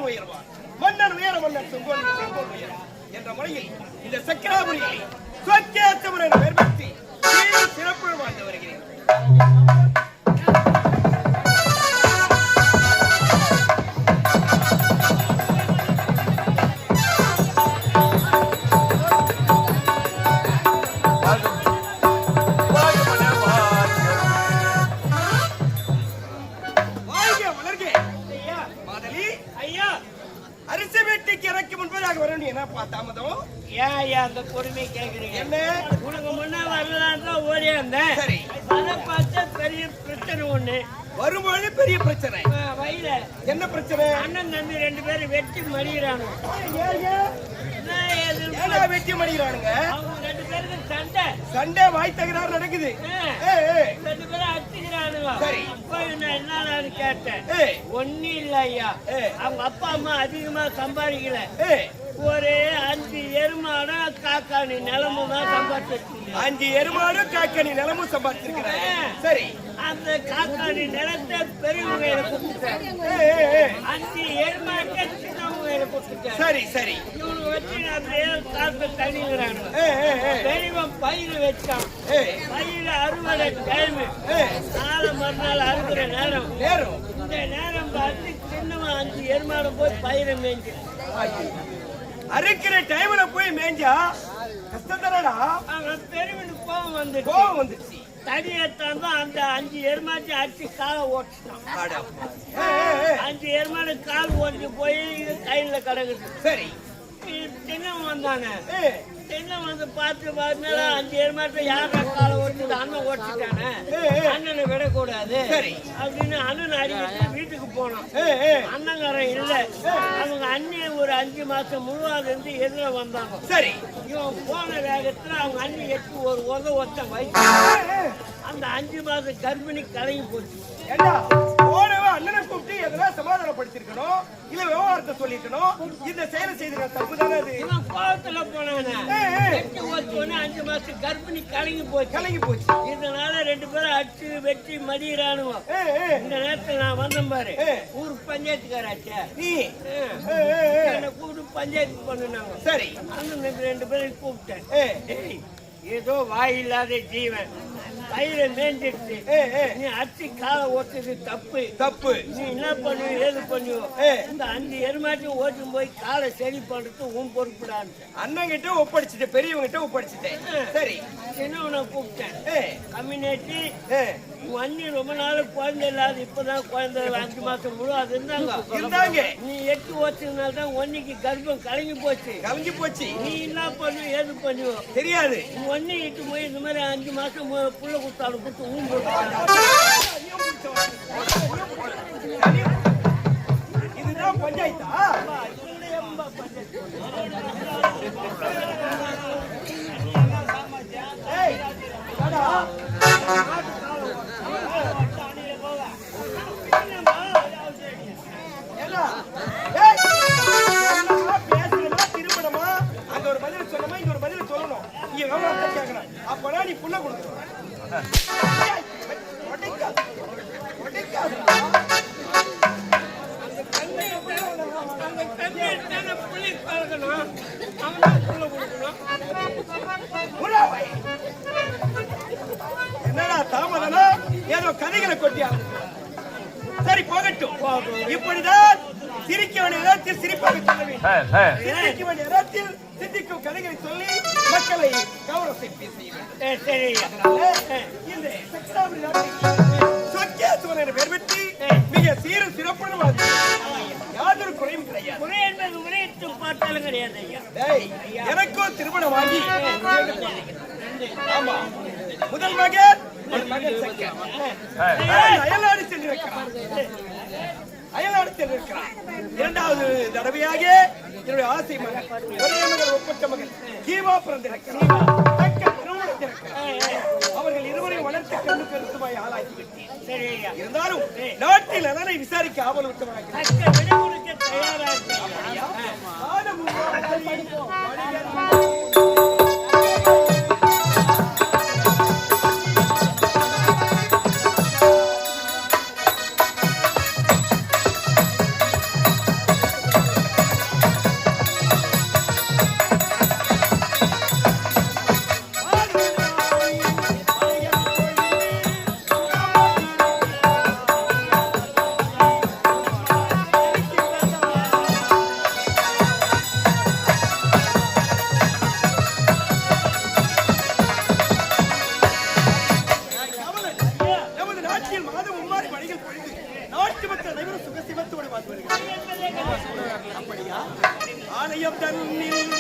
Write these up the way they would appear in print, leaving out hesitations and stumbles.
மன்னன் உயர்வான், மன்னன் உயர மன்னன் செங்கோல் உயர் என்ற முறையில் இந்த சக்கராபுரியை சொக்கேசவன் என பெயர் பெற்று சிறப்புடன் வாழ்ந்து வருகிறேன். அந்த பொறுமை கேக்குறீங்க என்ன உனக்கு முன்ன வரலான்னு ஓடி வந்தேன். சரி, அதை பார்த்து பெரிய பிரச்சனை ஒண்ணு வரும்பொழுது பெரிய பிரச்சனை. வயல என்ன பிரச்சனை? அண்ணன் தம்பி 2 பேரும் வெட்டி மடிக்கிறானு. வெட்டி மடிக்கிறானுங்க. அவங்க 2 பேருக்கு சண்டை சண்டை வாய் தகராறு நடக்குது. 2 பேரும் அடிச்சுக்கிறானுங்க. சரி, அப்பா என்னன்னு கேட்டேன். ஒண்ணு இல்ல ஐயா, அவங்க அப்பா அம்மா அதிகமா சம்பாதிக்கல. ஒரு 5 எருமாடும் காக்காணி நிலமும் தான் சம்பாதிச்சிருக்கீங்க. 5 எருமாடும் காக்காணி நிலமும் சம்பாதிச்சிருக்கிறேன். சரி, அந்த காக்காணி நிலத்தை பெரியவங்க கொடுத்துட்டேன். 5 எருமாட்டை சின்னவங்க கொடுத்துட்டேன். சரி சரி, இவங்க வச்சு அப்படியே காக்க தனிங்கிறாங்க. பெரியவன் பயிர் வச்சான். பயிர் அறுவடை டைம், நாளை மறுநாள் அறுக்கிற நேரம். இந்த நேரம் பார்த்து சின்னவன் 5 எருமாடு போய் பயிரை மேய்ஞ்சு அறுக்கிற டைம்ல போய் மேஞ்சா கஷ்டம் தானடா. பெரியவனுக்கு கோவம் வந்துச்சு. தடியத்தான் தான் அந்த 5 எருமாட்டி அடிச்சு காலை ஓட்டுட்டான். 5 எருமாடு கால் ஓட்டு போய் இது கையில கிடக்குது. சரி, சின்னவன் வந்தானே, சின்னம் வந்து பார்த்து 5 எருமாட்டை யாரா காலை ஓட்டுது? அண்ணன் ஓட்டுட்டானே, அண்ணனை விடக்கூடாது அப்படின்னு அண்ணன் அடிக்கிட்டு வீட்டுக்கு போனோம். அண்ணங்காரன் இல்ல, அவங்க அண்ணி ஒரு 5 மாசம் முழுவதும் இருந்து எதிர வந்தாங்க. சரி, இவன் போன வேகத்துல அவங்க அண்ணி எட்டு ஒரு ஒத்த வயசு. அந்த 5 மாசம் கர்ப்பிணி கலங்கி போச்சு. அண்ணனை கூப்பிட்டு எதெல்லாம் சமாதானப்படுத்திருக்கணும், இல்ல விவகாரத்தை சொல்லிருக்கணும். இந்த செயலை செய்த தப்பு தானே அது. கோபத்துல போனானே 5 மாசம் கர்ப்பிணி கலங்கி போச்சு. இதனால 2 பேரும் அடிச்சு வெட்டி மடியிறானுவோ. இந்த நேரத்தில் நான் வந்தேன் பாரு, ஊர் பஞ்சாயத்துக்காராச்சே, நீ என்ன கூப்பிட்டு பஞ்சாயத்து பண்ணுனாங்க. சரி, அந்த 2 பேரும் கூப்பிட்டேன். ஏதோ வாய் இல்லாத ஜீவன் பயிரை மேஞ்சிடுச்சு, நீ அடிச்சு காலை ஓட்டுறது தப்பு. நீ என்ன பண்ணுவ ஏது பண்ணுவோம்? இந்த 5 எருமாட்டையும் ஓட்டும் போய் காலை சரி பண்றது உன் பொறுப்புடான்னு அண்ணன் கிட்ட ஒப்படைச்சிட்டு, பெரியவங்க கிட்ட ஒப்படைச்சிட்டேன். சரி, சின்னவனை கூப்பிட்டேன். கம்யூனிட்டி அண்ணி ரொம்ப நாள் குழந்தை இல்லாத, இப்பதான் குழந்தை 5 மாசம் முழு அது இருந்தாங்க. நீ 8 வருஷத்துனால தான் ஒன்னிக்கு கர்ப்பம் கலங்கி போச்சு. நீ என்ன பண்ணுவ ஏது பண்ணுவோம் தெரியாது. ஒன்னி இட்டு போய் இந்த மாதிரி 5 மாசம் புள்ள குத்தாடு கொடுத்து ஊன் இதுதான் பஞ்சாயத்தா? திருமணமா அங்க ஒரு பதில் சொல்லணுமா, இங்க ஒரு பதில் சொல்லணும். இங்க விவகாரத்தை கேட்கணும். அப்பனா நீ புள்ள கொடுக்கணும். என்னடா தாமதனா ஏதோ கதைகளை கொட்டியா? சரி, போகட்டும். இப்படிதான் சிரிக்க வேண்டிய நேரத்தில் சிரிப்பாக சொல்ல வேண்டும், சிந்திக்க வேண்டிய நேரத்தில் சிந்திக்கும் கதைகளை சொல்லி மக்களை கவனத்தை இந்த சக்கராபுரி சொக்கேசுவன் என்ற பெயர் பெற்று மிக சீரும் சிறப்புடன் யாதொரு குறையும் கிடையாது. குறை என்பது உரையிட்டு பார்த்தாலும் கிடையாது. எனக்கும் திருமணம் வாங்கி ஆமா முதல் மகன் அயல்நாடு சென்றிருக்கிறார். 2வது தடவையாக என்னுடைய ஆசை மகன் ஒரே மகன் ஒப்பற்ற மகன் ஜீவா பிறந்திருக்கிறார். அவர்கள் இருவரையும் வளர்த்து கண்டு கருத்துமாய் ஆளாக்கிவிட்டேன். இருந்தாலும் நாட்டில் அதனை விசாரிக்க ஆவல் விட்டவராக மும்மாரி மணிகள் பொழுது நாட்டு மக்கள் அனைவரும் சுகசிவத்தோடு வாழ்ந்து வருகிறார்கள். அப்படியா? ஆலயம் தன்னில்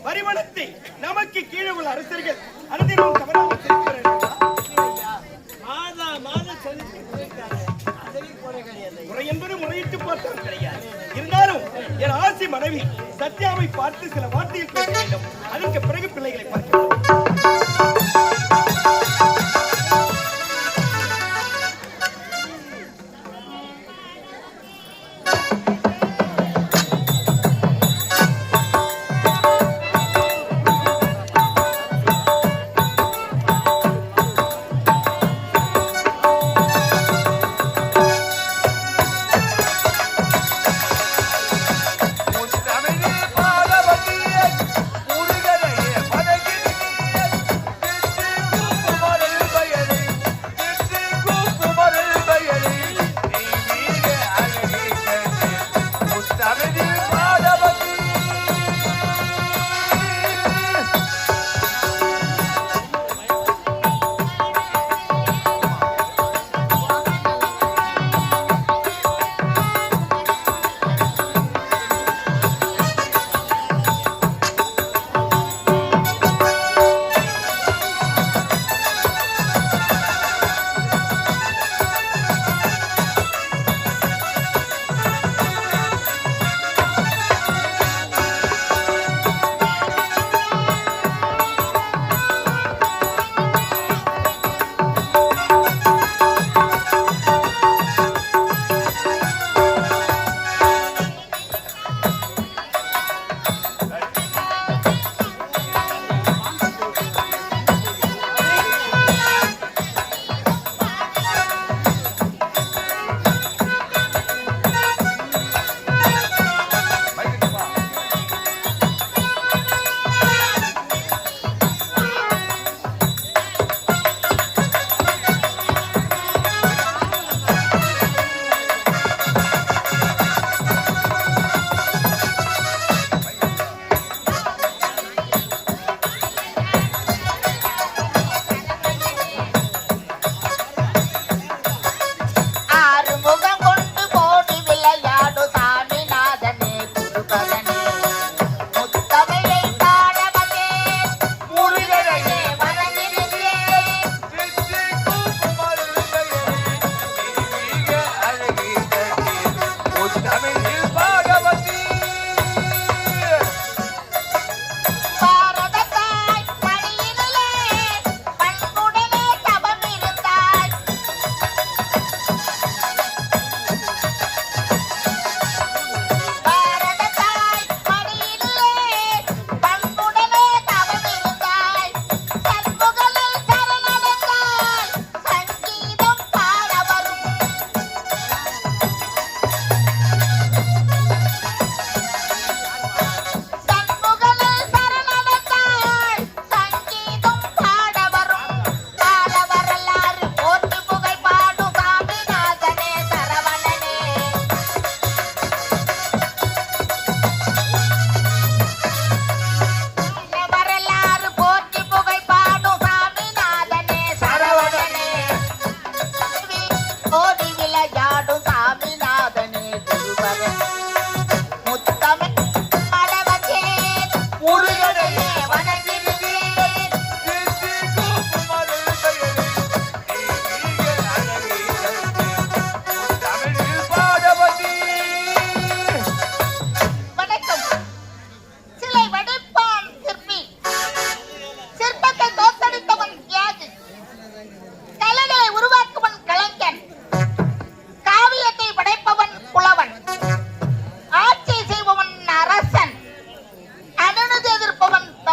பரிமளத்தை நமக்கு கீழே உள்ள அரசர்கள் அனைவரும் தவறாக முறை என்பது முறையிட்டு பார்த்தால் கிடையாது. இருந்தாலும் என் ஆசி மனைவி சத்யாவை பார்த்து சில வார்த்தையில் பேச வேண்டும். அதற்கு பிறகு பிள்ளைகளை பார்க்கலாம். முருகனையே பதகிரி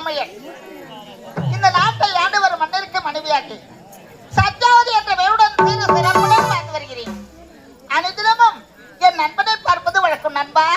சமையல் இந்த நாட்டை ஆண்டு வரும் மன்னருக்கு மனைவியாக்கி சத்யாவதி என்ற பெயருடன் சீர சிறப்புடன் வாழ்ந்து வருகிறேன். அனைத்திலும் என் நண்பனை பார்ப்பது வழக்கம். நண்பா,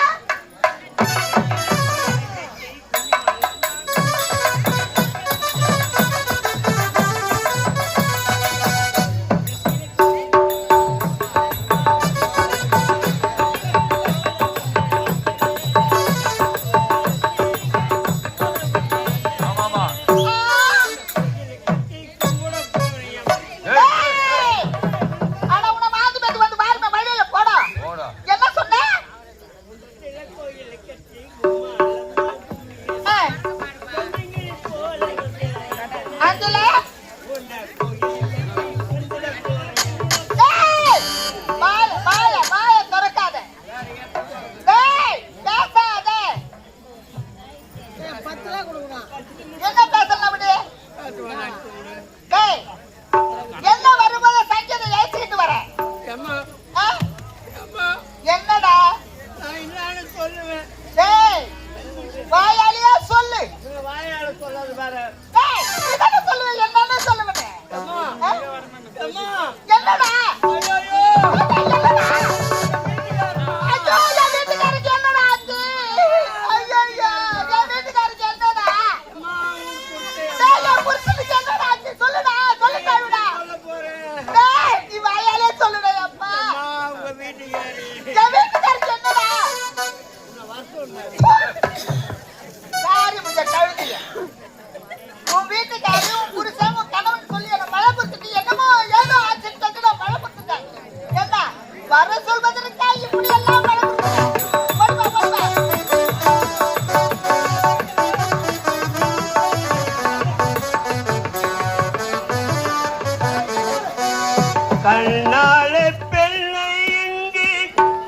கண்ணாலே பெண்ணை இங்கு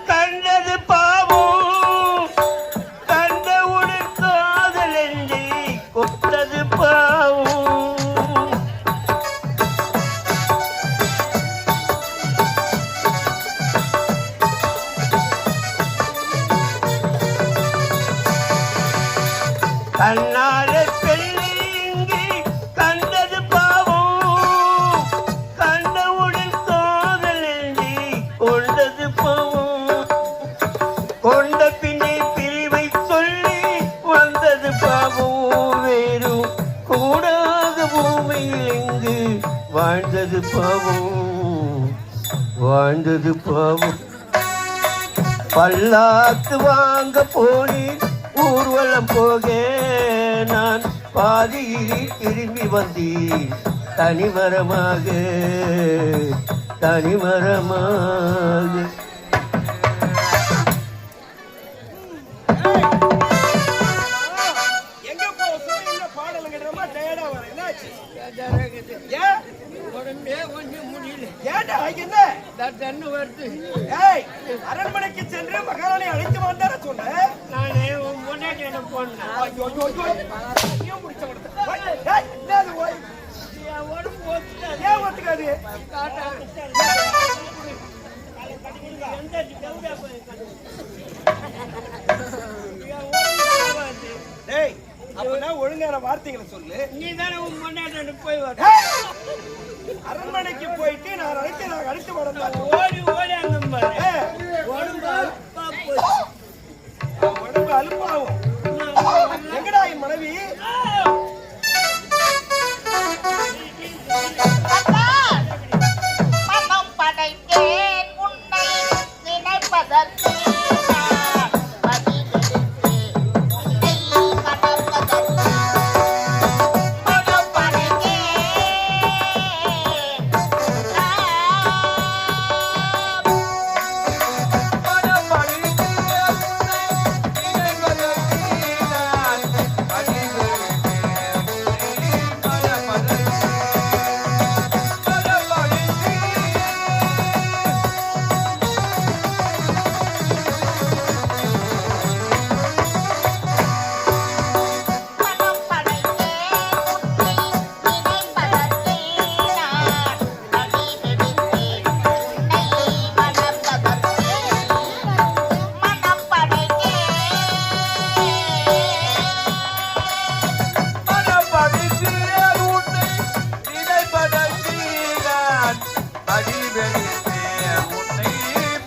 கண்டது பாவம், கண்டவுடன் காதல் என்று கொட்டது பாவம். கண்ணாலே பெண்ணை இங்கு கண்டது பாவம், கண்டவுடன் காதல் என்று கொண்டது பாவம். கொண்ட பின்னே பிரிவை சொல்லி வந்தது பாவம், வேறும் கூடாத பூமியில் இங்கு வாழ்ந்தது பாவம், வாழ்ந்தது பாவம். பல்லாக்கு வாங்க போனேன் ஊர்வலம் போக, நான் பாதியில் திரும்பி வந்தேன் தனிமரமாக, தனிமரமாக. எங்க போக சொல்ல பாடலுங்க ரொம்ப டயர்டா வர என்னாச்சு? ஏன் உடம்பே கொஞ்சம் முடியல. ஏன்டா என்ன தண்ணு வருது. ஏய், அரண்மனைக்கு சென்று மகாராணி அழைத்து வந்தார சொன்ன. நானே உன் முன்னாடி என்ன போனேன். ஐயோ ஐயோ ஐயோ, நீ முடிச்ச உடனே ஏய், என்னது ஓய், என் உடம்பு ஒத்துக்காது. ஏன் ஒத்துக்காது? காட்டாங்க. எந்த கவுடா போய் டேய், அப்பனா ஒழுங்கான வார்த்தைகளை சொல்லு. நீ தானே உன் முன்னாடி போய் வர. ஏய், அரண்மனைக்கு போயிட்டு நான் அழைத்து வரேன். ஓடி ஓடி அங்க பாரு. உடம்பு அழுப்பா போச்சு. உடம்பு அலுப்பாகும். எங்கடா என் மனைவி? மனம் படைத்தேன் உன்னை நினைப்பதற்கு, உன்னை நினைப்பதற்கு நான் அடிவெளித்தேன் உன்னை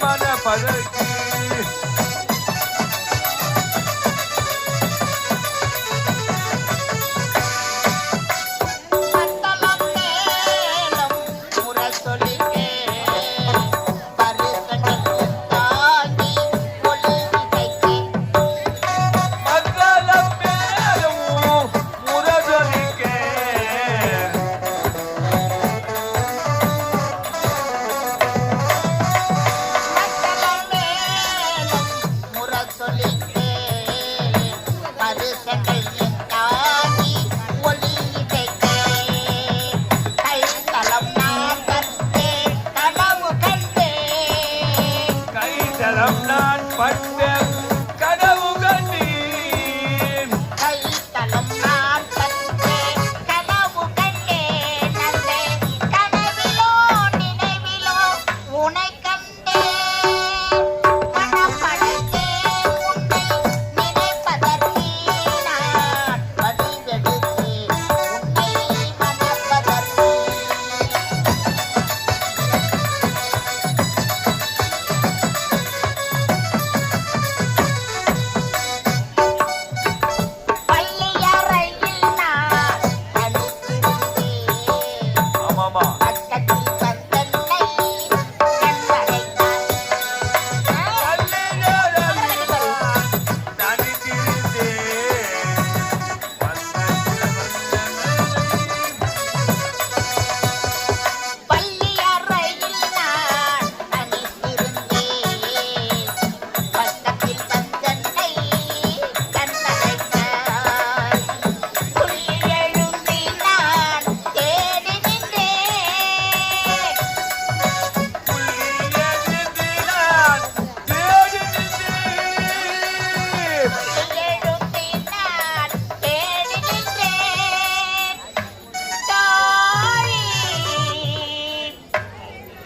மனப்பதற்கு மண்டலம் மேலும் முரசொலிக்கே பரிசங்கள் தாங்கி ஒளி விதைக்கே மங்களம் மேலும் முரசொலிக்கே மண்டலம் மேலும் முரசொலிக்கே பரிசங்கள் தாங்கி ஒளி விதைக்கே கைத்தலம் நான் கண்டேன் கனவு கண்டேன் கைதளம் நான் பட்ட கனவு கண்டேன் கைத்தலம் நான் கண்டேன் கனவு கண்டேன் அந்த கனவிலோ நினைவிலோ உனை கண்டேன் மனம் படைத்தேன் உன்னை நினைப்பதற்கு நான் வடிவெடுத்தேன் உன்னை மணப்பதற்கு பள்ளியறையில் நான் தனித்திருந்தேன் ஆமாமா பக்கத்தில் வந்தன்னை கண்மறைத்தான் பள்ளியறையில் நான் தனித்திருந்தேன் பக்கத்தில் வந்தன்னை கண்மறைத்தான் துள்ளி எழுந்தி நான் தேடி நின்றேன் எழுந்தி நான் தேடி நின்றேன் தாழி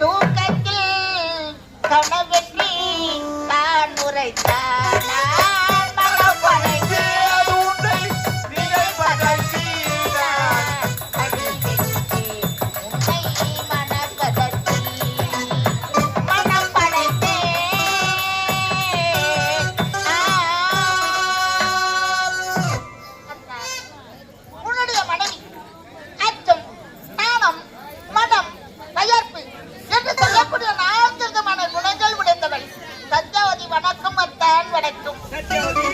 தூக்கத்தில் கனவெற்றி நான் உரைத்தான் நான் மனப்படைத்தேன் உன்னை நினைப்பதற்கு நான் அடிவெடுத்தேன் உன்னை மணப்பதற்கு மனம் படைத்தேன் உன்னுடைய மனைவி அச்சம் நாணம் மனம் கயர்ப்பு என்று சொல்லக்கூடிய 4 விதமான குணங்கள் உடைந்தவள் சத்யாவதி. வணக்கம் அத்தான் வணக்கம். சத்யாவதி,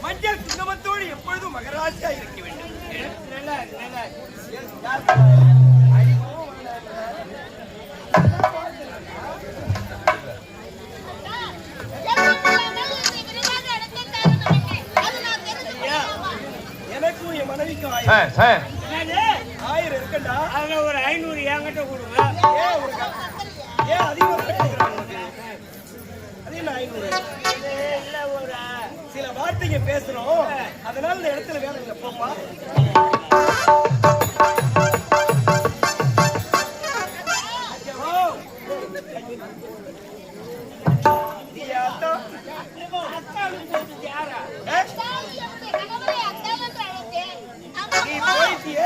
மஞ்சள் குங்குமத்தோடு எப்பொழுதும் மகராசியா இருக்க வேண்டும். நல்லா இருக்கு, நல்லா இருக்கு. எனக்கும் என் மனைவிக்கும் என்னது? 1000 இருக்கண்டா. அதுல ஒரு 500 என்கிட்ட கொடுங்க. ஏன் ஒரு ஏன் அதிகமா கேட்கிறாங்க உனக்கு? அது என்ன 500? இல்ல ஒரு சில வார்த்தைங்க பேசுறோம், அதனால இந்த இடத்துல வேலை இல்லை. போப்பா. ஓ. நீ யார்தா? அத்தாளுக்கு போகுது யாரா? ஏ? நீ போயிட்டியே,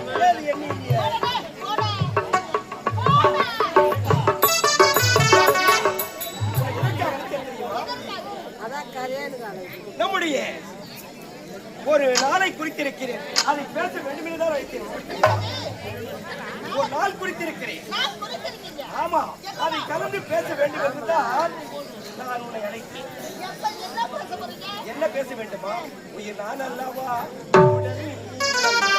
அதனால ஏன் எண்ணி இல்லையா? நம்முடைய ஒரு நாளை குறித்திருக்கிறேன், அதை பேச வேண்டும் என்றுதான் வைத்திருக்கிறேன். ஒரு நாள் குறித்திருக்கிறேன். ஆமா, அதை கலந்து பேச வேண்டும் என்றுதான் நான் உன்னை அழைத்தேன். என்ன பேச வேண்டுமா? உயிர் நான் அல்லவா உடல் நீ அல்லவா?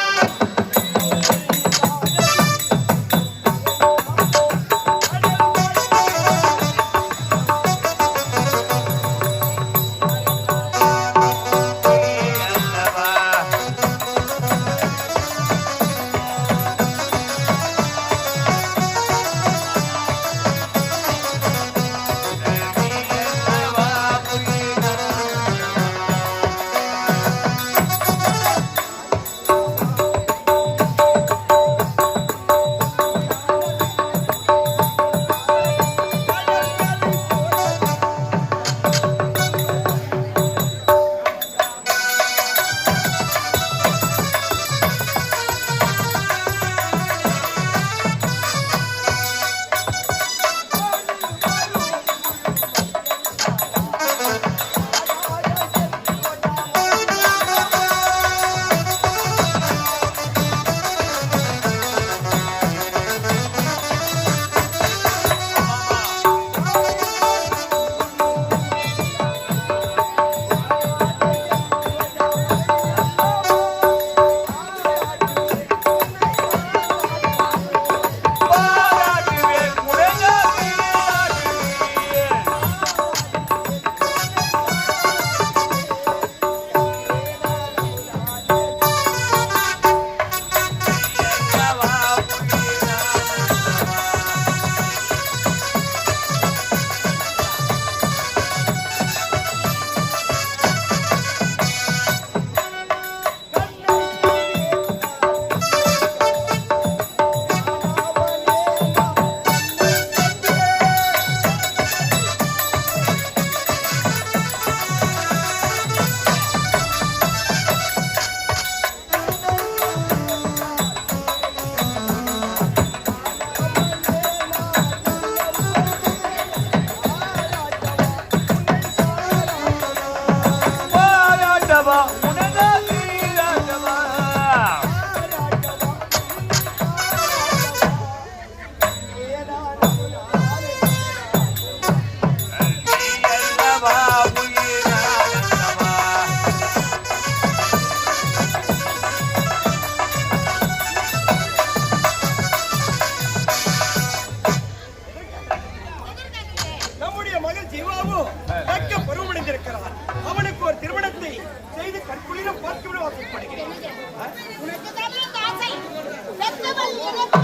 கண்குளிர பார்க்க விட ஆசைப்படுகிறேன். உனக்கு தானே இந்த ஆசை பெற்றவள் எனக்கு